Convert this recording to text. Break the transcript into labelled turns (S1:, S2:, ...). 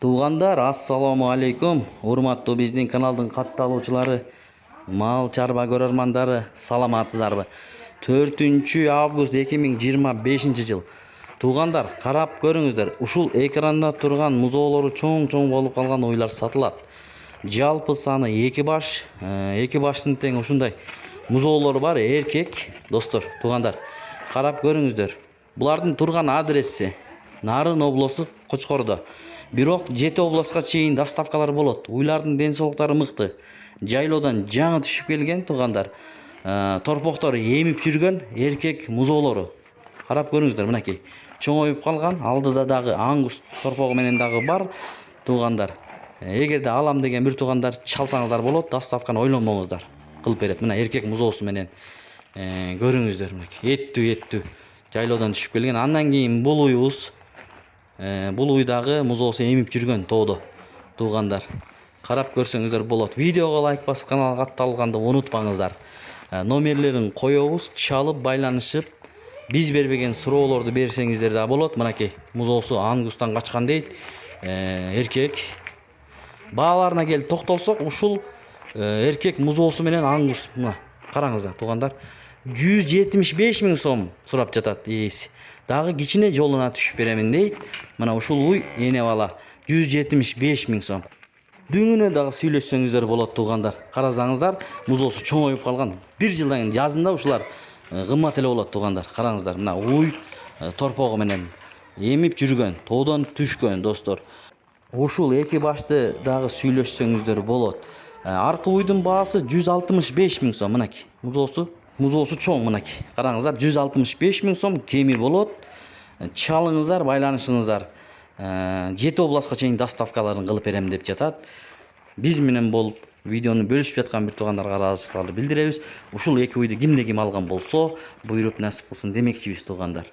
S1: Туугандар, ассаламу алейкум. Урматтуу биздин каналдын катталуучулары, мал чарба көрөрмандары, саламатсыздарбы? 4 август 2025 жыл. Туугандар, карап көрүңүздөр. Ушул экранда турган музоолору чоң болуп калган уйлар сатылат. Жалпы саны 2 баш, 2 баштын тең ушундай музоолору бар, эркек. Достор, туугандар, карап көрүңүздөр. Булардын турган адреси Нарын облусу Кочкордо. Бирок 7 областка чейин доставкалар болот. Уйлардын ден соолуктары мыкты. Жайлоодон жаңы түшүп келген туугандар. Торпоктору эмип жүргөн эркек музоолору. Карап көрүңүздөр, мынакей. Чоңоюп калган, алдыда дагы аңгус торпогу менен дагы бар туугандар. Эгерде алам деген бир туугандар чалсаңыздар болот, доставканы ойлонбоңуздар. Кылып берет. Мына эркек музоосу менен көрүңүздөр, мынакей. Эттүү жайлоодон түшүп келген. Андан кийин бул уйубуз бул уйдагы музоосу эмип жүргөн тоодо туугандар. Карап көрсөңүздөр болот. Видеого лайк басып каналга катталганды унутпаңыздар. Номерлерин коебуз, чалып байланышып, биз бербеген суроолорду берсеңиздер да болот. Мынакей, музоосу ангустан качкан дейт. Эркек. Бааларына келип токтолсок, ушул эркек музоосу менен ангус, мына караңыздар туугандар. 175 000 сом сурап жатат ээси. Дагы кичине жолуна түшүп беремин дейт. Мына ушул уй эне бала 175 000 сом. Дүңүнө дагы сүйлөшсөңүздөр болот туугандар. Карасаңыздар, музоосу чоңоюп калган. 1 жылдан кийин жазында ушулар кымбат эле болот туугандар. Караңыздар, мына уй торпогу менен эмип жүргөн, тоодон түшкөн достор. Ушул 2 башты дагы сүйлөшсөңүздөр болот. Аркы уйдун баасы 165 000 сом. Мынакей, музоосу чоң, мынакей. Караңыздар, 165 000 сом кеми болот. Чалыңыздар, байланышыңыздар. 7 областка чейин доставкаларын кылып берем деп жатат. Биз менен болуп видеону бөлүшүп жаткан бир туугандарга ыраазычылыктарды билдиребиз. Ушул 2 уйду кимде ким алган болсо, буйруп насип кылсын демекчибиз туугандар.